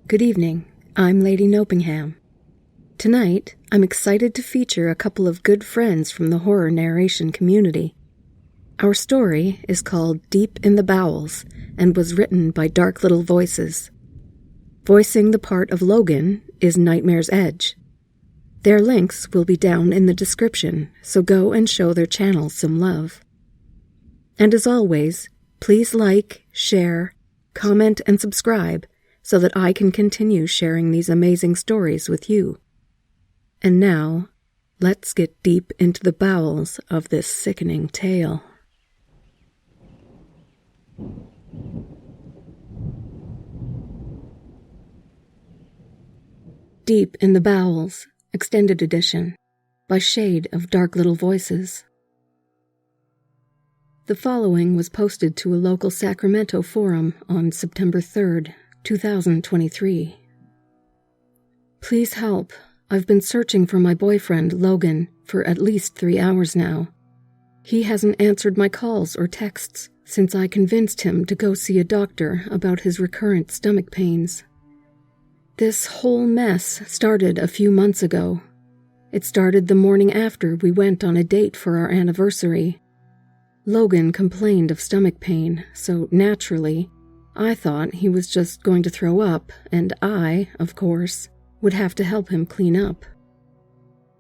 Good evening, I'm Lady Nopingham. Tonight, I'm excited to feature a couple of good friends from the horror narration community. Our story is called Deep in the Bowels and was written by DarkLittleVoices. Voicing the part of Logan is Nightmare's Edge. Their links will be down in the description, so go and show their channels some love. And as always, please like, share, comment, and subscribe so that I can continue sharing these amazing stories with you. And now, let's get deep into the bowels of this sickening tale. Deep in the Bowels, Extended Edition, by Shade of DarkLittleVoices. The following was posted to a local Sacramento forum on September 3rd, 2023. Please help. I've been searching for my boyfriend, Logan, for at least 3 hours now. He hasn't answered my calls or texts since I convinced him to go see a doctor about his recurrent stomach pains. This whole mess started a few months ago. It started the morning after we went on a date for our anniversary. Logan complained of stomach pain, so naturally, I thought he was just going to throw up, and I, of course, would have to help him clean up.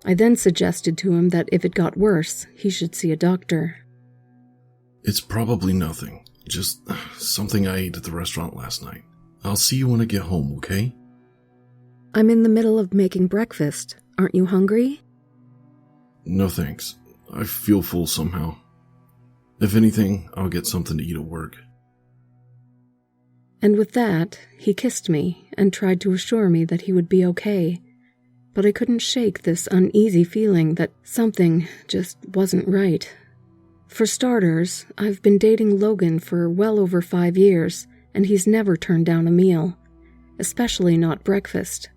I then suggested to him that if it got worse, he should see a doctor. It's probably nothing, just something I ate at the restaurant last night. I'll see you when I get home, okay? I'm in the middle of making breakfast. Aren't you hungry? No thanks. I feel full somehow. If anything, I'll get something to eat at work. And with that, he kissed me and tried to assure me that he would be okay. But I couldn't shake this uneasy feeling that something just wasn't right. For starters, I've been dating Logan for well over 5 years, and he's never turned down a meal, especially not breakfast.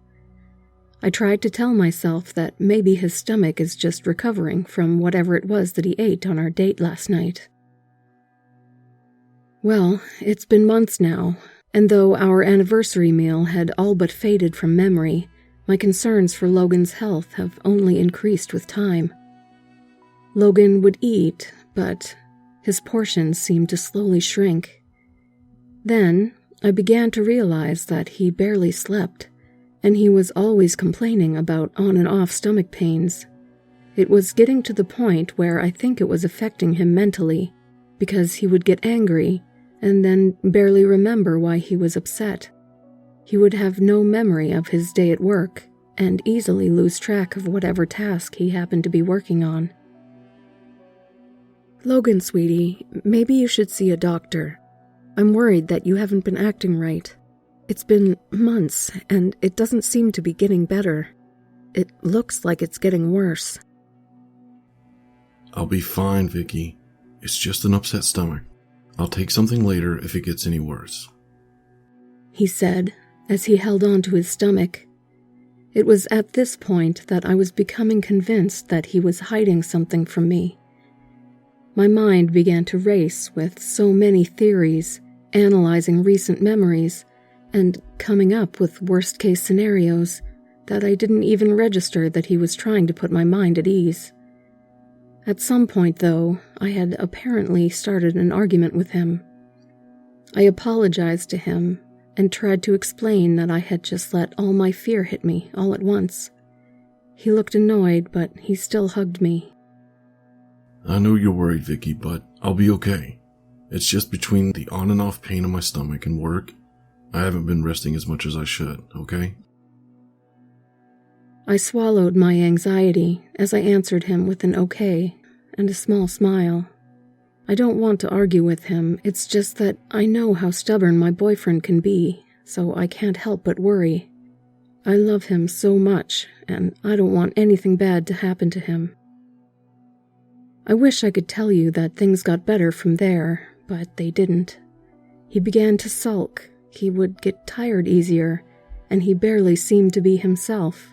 I tried to tell myself that maybe his stomach is just recovering from whatever it was that he ate on our date last night. Well, it's been months now, and though our anniversary meal had all but faded from memory, my concerns for Logan's health have only increased with time. Logan would eat, but his portions seemed to slowly shrink. Then, I began to realize that he barely slept, and he was always complaining about on and off stomach pains. It was getting to the point where I think it was affecting him mentally, because he would get angry and then barely remember why he was upset. He would have no memory of his day at work and easily lose track of whatever task he happened to be working on. Logan, sweetie, maybe you should see a doctor. I'm worried that you haven't been acting right. It's been months, and it doesn't seem to be getting better. It looks like it's getting worse. I'll be fine, Vicky. It's just an upset stomach. I'll take something later if it gets any worse, he said as he held on to his stomach. It was at this point that I was becoming convinced that he was hiding something from me. My mind began to race with so many theories, analyzing recent memories, and coming up with worst-case scenarios that I didn't even register that he was trying to put my mind at ease. At some point, though, I had apparently started an argument with him. I apologized to him and tried to explain that I had just let all my fear hit me all at once. He looked annoyed, but he still hugged me. I know you're worried, Vicky, but I'll be okay. It's just between the on and off pain in my stomach and work, I haven't been resting as much as I should, okay? I swallowed my anxiety as I answered him with an okay and a small smile. I don't want to argue with him, it's just that I know how stubborn my boyfriend can be, so I can't help but worry. I love him so much, and I don't want anything bad to happen to him. I wish I could tell you that things got better from there, but they didn't. He began to sulk, he would get tired easier, and he barely seemed to be himself.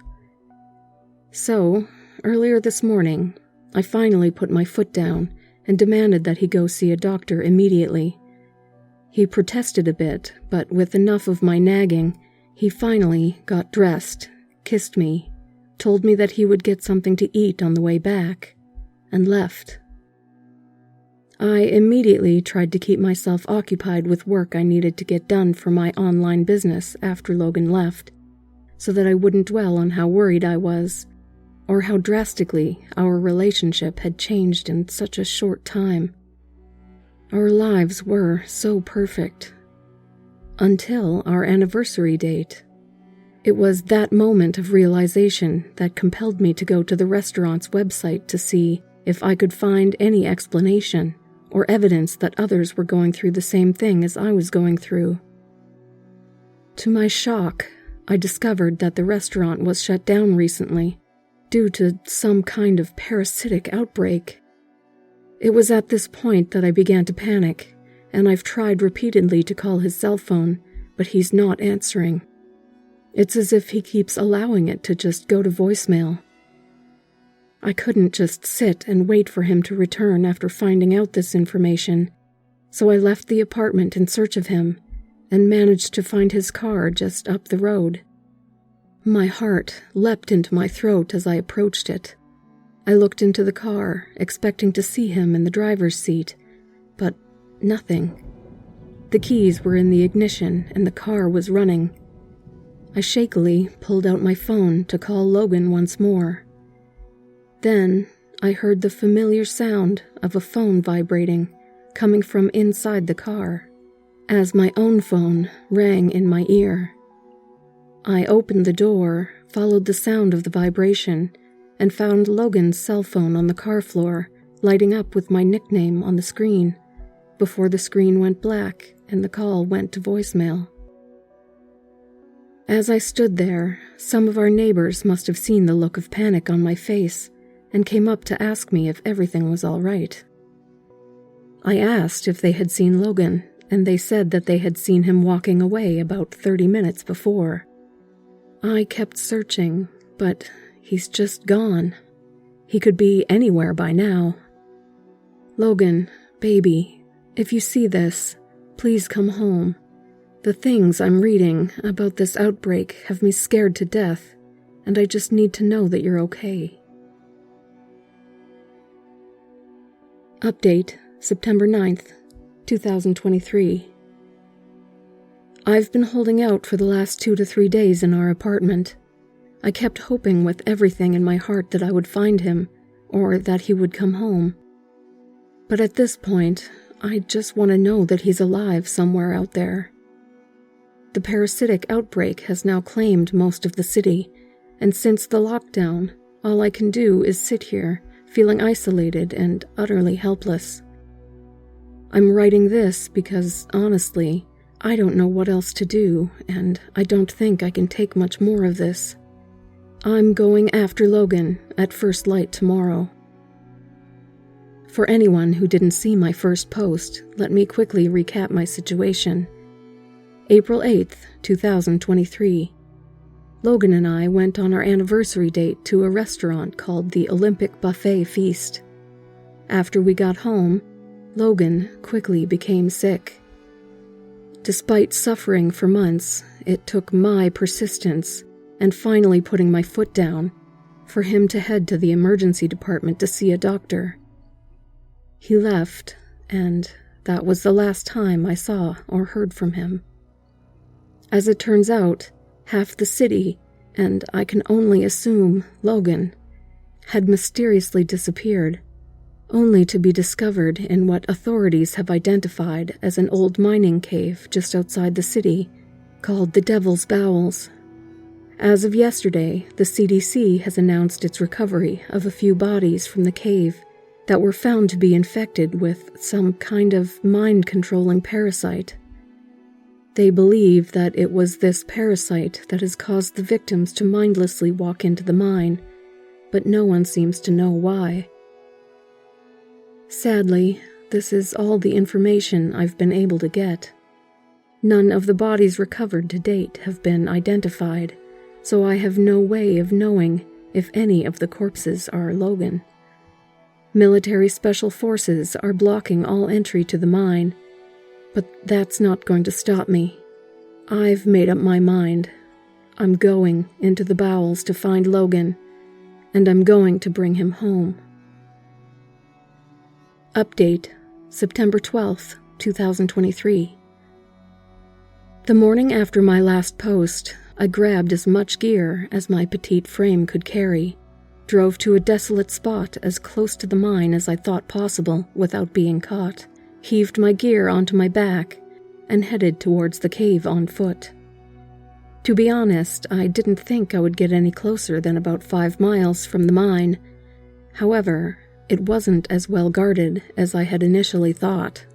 So, earlier this morning, I finally put my foot down and demanded that he go see a doctor immediately. He protested a bit, but with enough of my nagging, He finally got dressed, kissed me, told me that he would get something to eat on the way back, and left. I immediately tried to keep myself occupied with work I needed to get done for my online business after Logan left, so that I wouldn't dwell on how worried I was, or how drastically our relationship had changed in such a short time. Our lives were so perfect. Until our anniversary date. It was that moment of realization that compelled me to go to the restaurant's website to see if I could find any explanation or evidence that others were going through the same thing as I was going through. To my shock, I discovered that the restaurant was shut down recently due to some kind of parasitic outbreak. It was at this point that I began to panic, and I've tried repeatedly to call his cell phone, but he's not answering. It's as if he keeps allowing it to just go to voicemail. I couldn't just sit and wait for him to return after finding out this information, so I left the apartment in search of him and managed to find his car just up the road. My heart leapt into my throat as I approached it. I looked into the car, expecting to see him in the driver's seat, but nothing. The keys were in the ignition and the car was running. I shakily pulled out my phone to call Logan once more. Then I heard the familiar sound of a phone vibrating, coming from inside the car, as my own phone rang in my ear. I opened the door, followed the sound of the vibration, and found Logan's cell phone on the car floor, lighting up with my nickname on the screen, before the screen went black and the call went to voicemail. As I stood there, some of our neighbors must have seen the look of panic on my face and came up to ask me if everything was all right. I asked if they had seen Logan, and they said that they had seen him walking away about 30 minutes before. I kept searching, but he's just gone. He could be anywhere by now. Logan, baby, if you see this, please come home. The things I'm reading about this outbreak have me scared to death, and I just need to know that you're okay. Update, September 9th, 2023. I've been holding out for the last 2 to 3 days in our apartment. I kept hoping with everything in my heart that I would find him, or that he would come home. But at this point, I just want to know that he's alive somewhere out there. The parasitic outbreak has now claimed most of the city, and since the lockdown, all I can do is sit here, feeling isolated and utterly helpless. I'm writing this because, honestly, I don't know what else to do, and I don't think I can take much more of this. I'm going after Logan at first light tomorrow. For anyone who didn't see my first post, let me quickly recap my situation. April 8th, 2023. Logan and I went on our anniversary date to a restaurant called the Olympic Buffet Feast. After we got home, Logan quickly became sick. Despite suffering for months, it took my persistence and finally putting my foot down for him to head to the emergency department to see a doctor. He left, and that was the last time I saw or heard from him. As it turns out, half the city, and I can only assume Logan, had mysteriously disappeared, only to be discovered in what authorities have identified as an old mining cave just outside the city, called the Devil's Bowels. As of yesterday, the CDC has announced its recovery of a few bodies from the cave that were found to be infected with some kind of mind-controlling parasite. They believe that it was this parasite that has caused the victims to mindlessly walk into the mine, but no one seems to know why. Sadly, this is all the information I've been able to get. None of the bodies recovered to date have been identified, so I have no way of knowing if any of the corpses are Logan. Military special forces are blocking all entry to the mine, but that's not going to stop me. I've made up my mind. I'm going into the Bowels to find Logan, and I'm going to bring him home. Update, September 12th, 2023. The morning after my last post, I grabbed as much gear as my petite frame could carry, drove to a desolate spot as close to the mine as I thought possible without being caught, heaved my gear onto my back, and headed towards the cave on foot. To be honest, I didn't think I would get any closer than about 5 miles from the mine. However, it wasn't as well guarded as I had initially thought.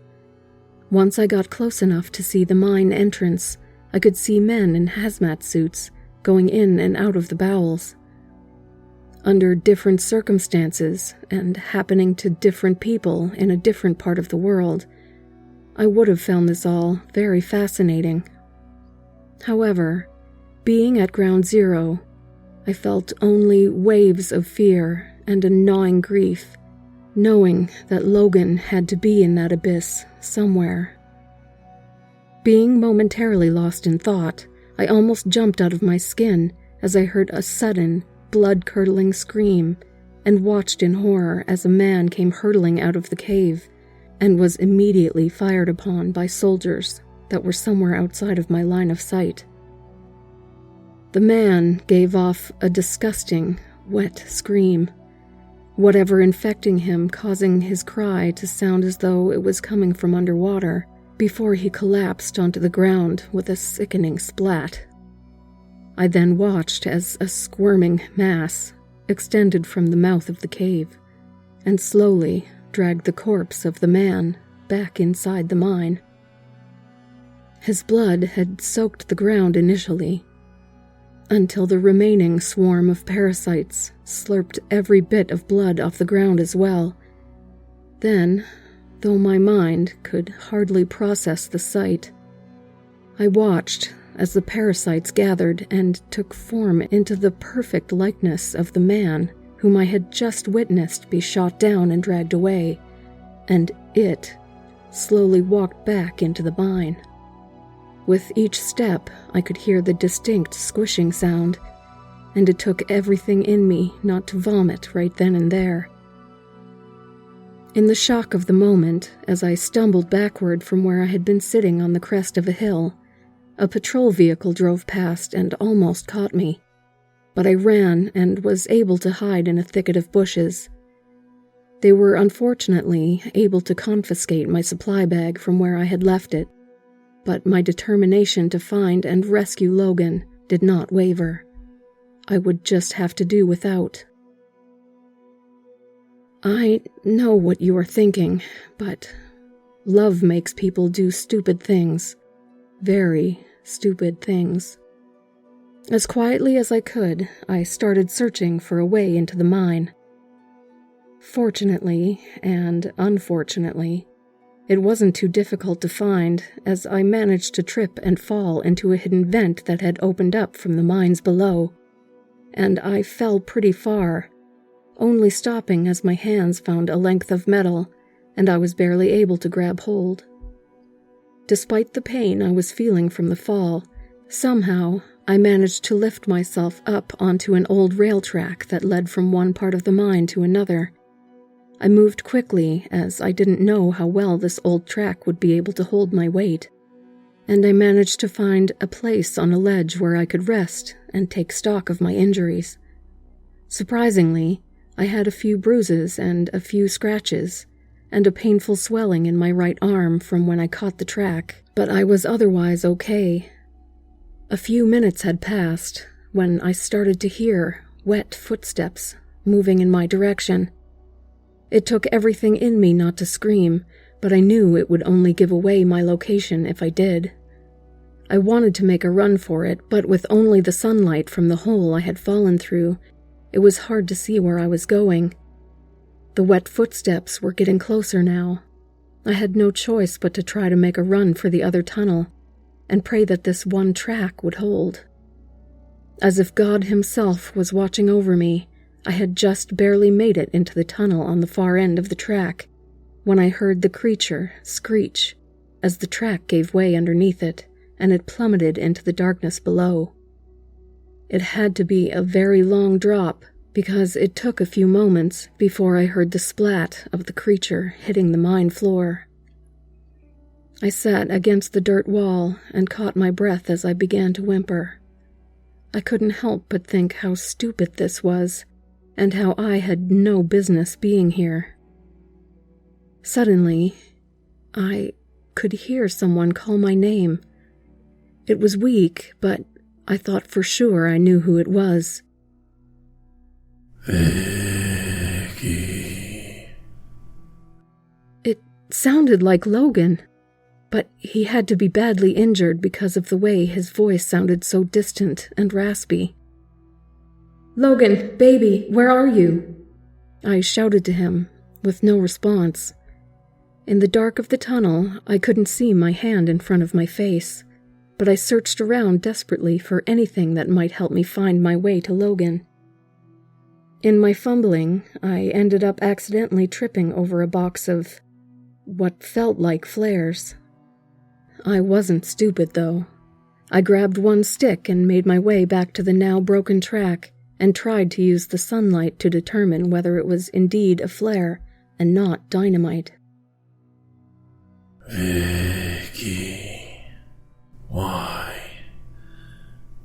Once I got close enough to see the mine entrance, I could see men in hazmat suits going in and out of the Bowels. Under different circumstances and happening to different people in a different part of the world, I would have found this all very fascinating. However, being at ground zero, I felt only waves of fear and a gnawing grief, knowing that Logan had to be in that abyss somewhere. Being momentarily lost in thought, I almost jumped out of my skin as I heard a sudden, blood-curdling scream and watched in horror as a man came hurtling out of the cave and was immediately fired upon by soldiers that were somewhere outside of my line of sight. The man gave off a disgusting, wet scream, whatever infecting him causing his cry to sound as though it was coming from underwater, before he collapsed onto the ground with a sickening splat. I then watched as a squirming mass extended from the mouth of the cave and slowly dragged the corpse of the man back inside the mine. His blood had soaked the ground initially, until the remaining swarm of parasites slurped every bit of blood off the ground as well. Then, though my mind could hardly process the sight, I watched as the parasites gathered and took form into the perfect likeness of the man whom I had just witnessed be shot down and dragged away, and it slowly walked back into the mine. With each step, I could hear the distinct squishing sound, and it took everything in me not to vomit right then and there. In the shock of the moment, as I stumbled backward from where I had been sitting on the crest of a hill, a patrol vehicle drove past and almost caught me, but I ran and was able to hide in a thicket of bushes. They were unfortunately able to confiscate my supply bag from where I had left it, but my determination to find and rescue Logan did not waver. I would just have to do without. I know what you are thinking, but love makes people do stupid things. Very stupid things. As quietly as I could, I started searching for a way into the mine. Fortunately, and unfortunately, it wasn't too difficult to find, as I managed to trip and fall into a hidden vent that had opened up from the mines below, and I fell pretty far, only stopping as my hands found a length of metal, and I was barely able to grab hold. Despite the pain I was feeling from the fall, somehow I managed to lift myself up onto an old rail track that led from one part of the mine to another. I moved quickly, as I didn't know how well this old track would be able to hold my weight, and I managed to find a place on a ledge where I could rest and take stock of my injuries. Surprisingly, I had a few bruises and a few scratches, and a painful swelling in my right arm from when I caught the track, but I was otherwise okay. A few minutes had passed when I started to hear wet footsteps moving in my direction. It took everything in me not to scream, but I knew it would only give away my location if I did. I wanted to make a run for it, but with only the sunlight from the hole I had fallen through, it was hard to see where I was going. The wet footsteps were getting closer now. I had no choice but to try to make a run for the other tunnel, and pray that this one track would hold. As if God himself was watching over me, I had just barely made it into the tunnel on the far end of the track, when I heard the creature screech as the track gave way underneath it, and it plummeted into the darkness below. It had to be a very long drop, because it took a few moments before I heard the splat of the creature hitting the mine floor. I sat against the dirt wall and caught my breath as I began to whimper. I couldn't help but think how stupid this was, and how I had no business being here. Suddenly, I could hear someone call my name. It was weak, but I thought for sure I knew who it was. Vicky. It sounded like Logan, but he had to be badly injured because of the way his voice sounded so distant and raspy. "Logan, baby, where are you?" I shouted to him, with no response. In the dark of the tunnel, I couldn't see my hand in front of my face, but I searched around desperately for anything that might help me find my way to Logan. In my fumbling, I ended up accidentally tripping over a box of what felt like flares. I wasn't stupid, though. I grabbed one stick and made my way back to the now broken track and tried to use the sunlight to determine whether it was indeed a flare and not dynamite. Vicky, why?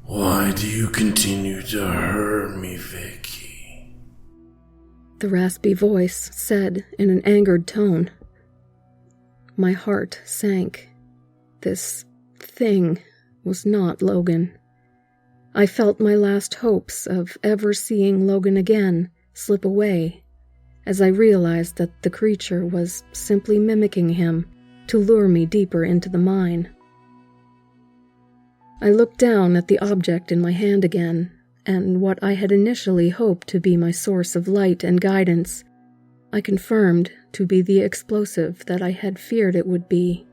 Why do you continue to hurt me, Vicky? The raspy voice said in an angered tone. My heart sank. This thing was not Logan. I felt my last hopes of ever seeing Logan again slip away as I realized that the creature was simply mimicking him to lure me deeper into the mine. I looked down at the object in my hand again, and what I had initially hoped to be my source of light and guidance, I confirmed to be the explosive that I had feared it would be.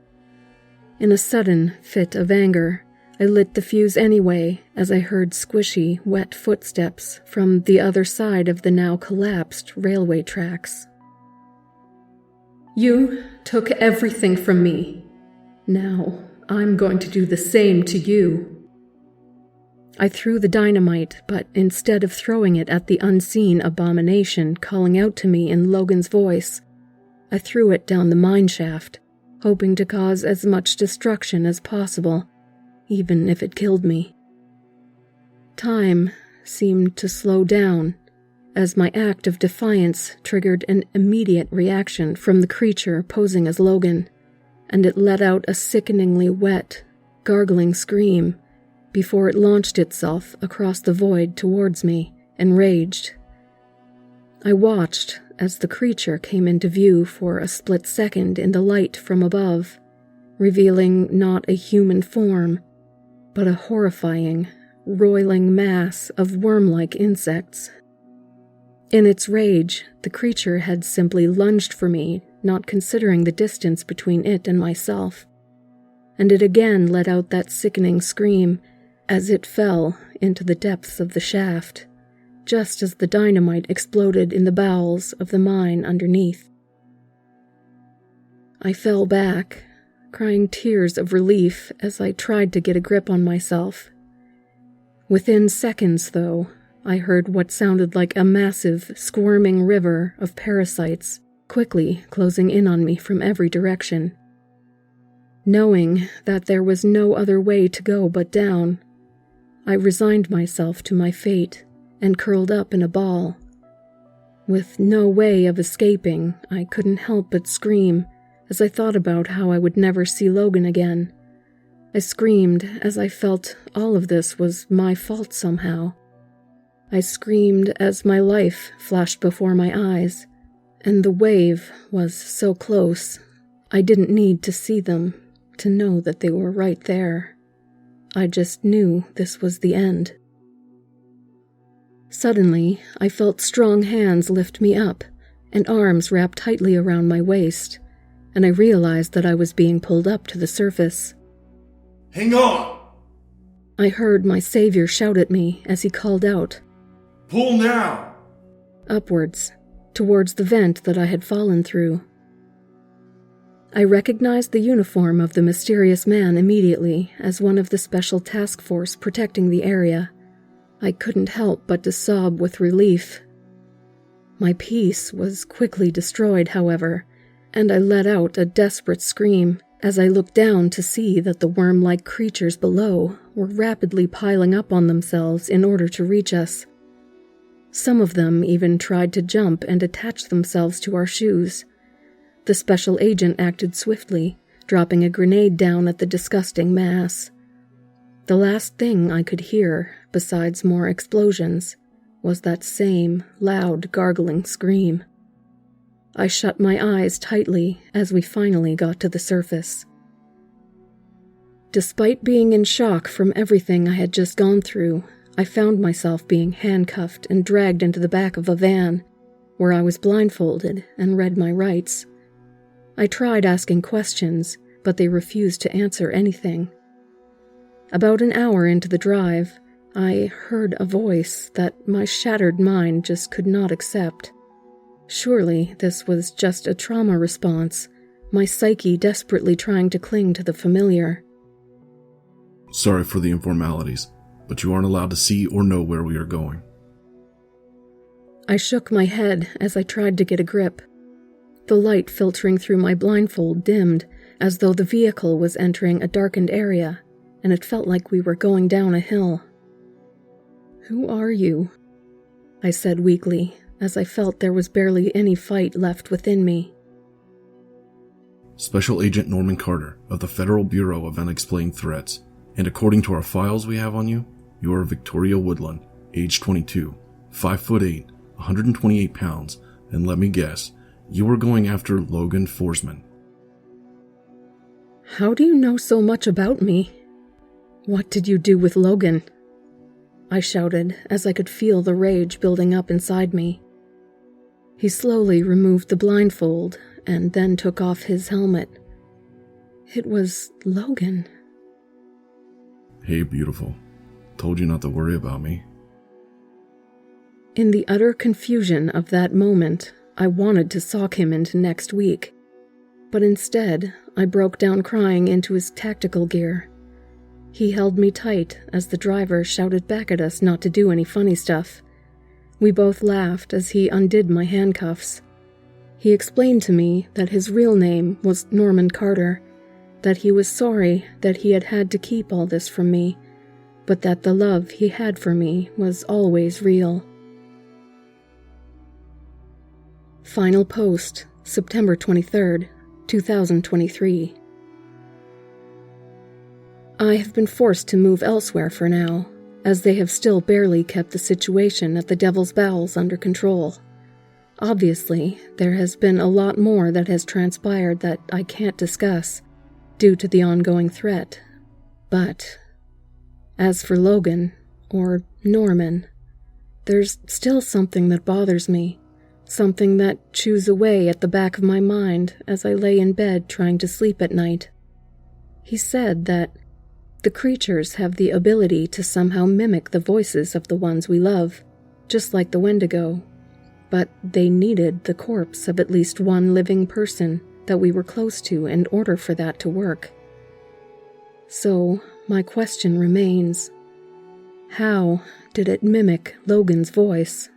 In a sudden fit of anger, I lit the fuse anyway as I heard squishy, wet footsteps from the other side of the now collapsed railway tracks. "You took everything from me. Now I'm going to do the same to you." I threw the dynamite, but instead of throwing it at the unseen abomination calling out to me in Logan's voice, I threw it down the mine shaft, hoping to cause as much destruction as possible, even if it killed me. Time seemed to slow down, as my act of defiance triggered an immediate reaction from the creature posing as Logan, and it let out a sickeningly wet, gargling scream before it launched itself across the void towards me, enraged. I watched as the creature came into view for a split second in the light from above, revealing not a human form, but a horrifying, roiling mass of worm-like insects. In its rage, the creature had simply lunged for me, not considering the distance between it and myself, and it again let out that sickening scream as it fell into the depths of the shaft, just as the dynamite exploded in the bowels of the mine underneath. I fell back, crying tears of relief as I tried to get a grip on myself. Within seconds, though, I heard what sounded like a massive, squirming river of parasites quickly closing in on me from every direction. Knowing that there was no other way to go but down, I resigned myself to my fate and curled up in a ball. With no way of escaping, I couldn't help but scream as I thought about how I would never see Logan again. I screamed as I felt all of this was my fault somehow. I screamed as my life flashed before my eyes, and the wave was so close, I didn't need to see them to know that they were right there. I just knew this was the end. Suddenly, I felt strong hands lift me up, and arms wrapped tightly around my waist, and I realized that I was being pulled up to the surface. Hang on! I heard my savior shout at me as he called out. Pull now! Upwards, towards the vent that I had fallen through. I recognized the uniform of the mysterious man immediately as one of the special task force protecting the area. I couldn't help but to sob with relief. My peace was quickly destroyed, however, and I let out a desperate scream as I looked down to see that the worm-like creatures below were rapidly piling up on themselves in order to reach us. Some of them even tried to jump and attach themselves to our shoes. The special agent acted swiftly, dropping a grenade down at the disgusting mass. The last thing I could hear, besides more explosions, was that same loud, gargling scream. I shut my eyes tightly as we finally got to the surface. Despite being in shock from everything I had just gone through, I found myself being handcuffed and dragged into the back of a van, where I was blindfolded and read my rights. I tried asking questions, but they refused to answer anything. About an hour into the drive, I heard a voice that my shattered mind just could not accept. Surely this was just a trauma response, my psyche desperately trying to cling to the familiar. Sorry for the informalities, but you aren't allowed to see or know where we are going. I shook my head as I tried to get a grip. The light filtering through my blindfold dimmed, as though the vehicle was entering a darkened area, and it felt like we were going down a hill. "Who are you?" I said weakly, as I felt there was barely any fight left within me. Special Agent Norman Carter of the Federal Bureau of Unexplained Threats, and according to our files we have on you, you are Victoria Woodland, age 22, 5'8", 128 pounds, and let me guess, you were going after Logan Forsman. "How do you know so much about me? What did you do with Logan?" I shouted as I could feel the rage building up inside me. He slowly removed the blindfold and then took off his helmet. It was Logan. Hey, beautiful. Told you not to worry about me. In the utter confusion of that moment, I wanted to sock him into next week. But instead, I broke down crying into his tactical gear. He held me tight as the driver shouted back at us not to do any funny stuff. We both laughed as he undid my handcuffs. He explained to me that his real name was Norman Carter, that he was sorry that he had had to keep all this from me, but that the love he had for me was always real. Final post, September 23rd, 2023. I have been forced to move elsewhere for now, as they have still barely kept the situation at the Devil's Bowels under control. Obviously, there has been a lot more that has transpired that I can't discuss, due to the ongoing threat. But, as for Logan, or Norman, there's still something that bothers me, something that chews away at the back of my mind as I lay in bed trying to sleep at night. He said that the creatures have the ability to somehow mimic the voices of the ones we love, just like the Wendigo, but they needed the corpse of at least one living person that we were close to in order for that to work. So, my question remains, how did it mimic Logan's voice?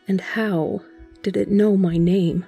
And how did it know my name?